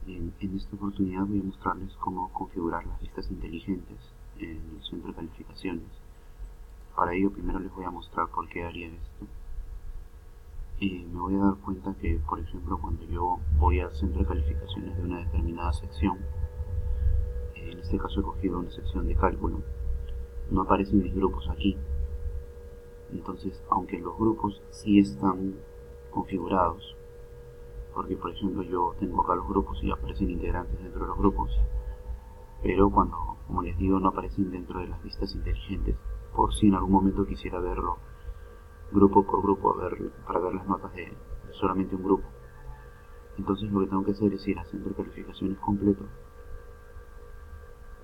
En esta oportunidad voy a mostrarles cómo configurar las vistas inteligentes en el centro de calificaciones. Para ello primero les voy a mostrar por qué haría esto. Me voy a dar cuenta que, por ejemplo, cuando yo voy al centro de calificaciones de una determinada sección, en este caso he cogido una sección de cálculo, no aparecen mis grupos aquí. Entonces, aunque los grupos sí están configurados, porque por ejemplo yo tengo acá los grupos y aparecen integrantes dentro de los grupos, pero cuando, como les digo, no aparecen dentro de las vistas inteligentes, por si en algún momento quisiera verlo grupo por grupo para ver las notas de solamente un grupo. Entonces lo que tengo que hacer es ir a centro de calificaciones completo,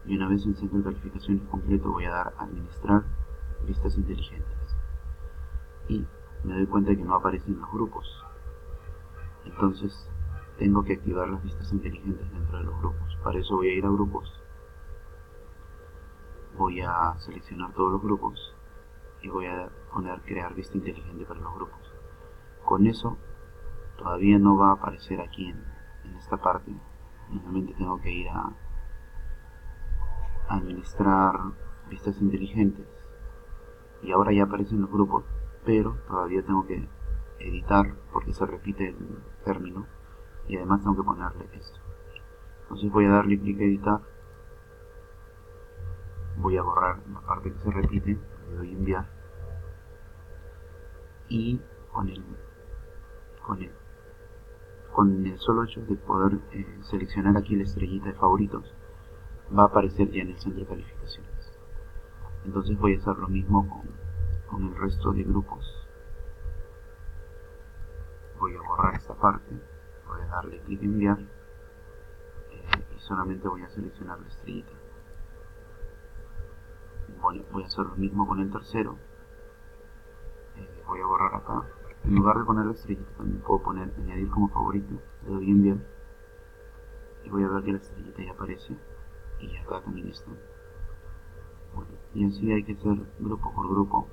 y una vez en centro de calificaciones completo voy a dar a administrar vistas inteligentes, y me doy cuenta de que no aparecen los grupos. Entonces tengo que activar las vistas inteligentes dentro de los grupos. Para eso voy a ir a grupos, voy a seleccionar todos los grupos y voy a poner crear vista inteligente para los grupos. Con eso todavía no va a aparecer aquí en esta parte. Normalmente tengo que ir a administrar vistas inteligentes y ahora ya aparecen los grupos, pero todavía tengo que editar porque se repite el término y además tengo que ponerle esto. Entonces voy a darle clic a editar, voy a borrar la parte que se repite, le doy enviar, y con el solo hecho de poder seleccionar aquí la estrellita de favoritos va a aparecer ya en el centro de calificaciones. Entonces voy a hacer lo mismo con el resto de grupos. Voy a borrar esta parte, voy a darle clic en enviar y solamente voy a seleccionar la estrellita. Bueno, voy a hacer lo mismo con el tercero. Voy a borrar acá. En lugar de poner la estrellita también puedo poner añadir como favorito, le doy enviar y voy a ver que la estrellita ya aparece y acá también está. Bueno, y así hay que hacer grupo por grupo.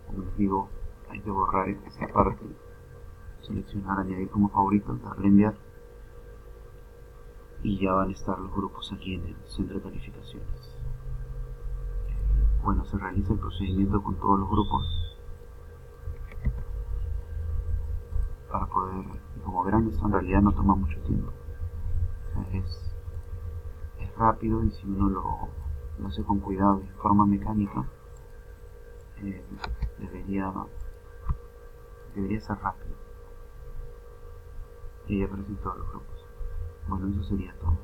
Como les digo, hay que borrar esta parte, seleccionar añadir como favorito, darle enviar y ya van a estar los grupos aquí en el centro de calificaciones. Bueno, se realiza el procedimiento con todos los grupos para poder, como verán, esto en realidad no toma mucho tiempo. O sea, es rápido, y si uno lo hace con cuidado y de forma mecánica, debería ser rápido y ya aparecen todos los grupos. Bueno, eso sería todo.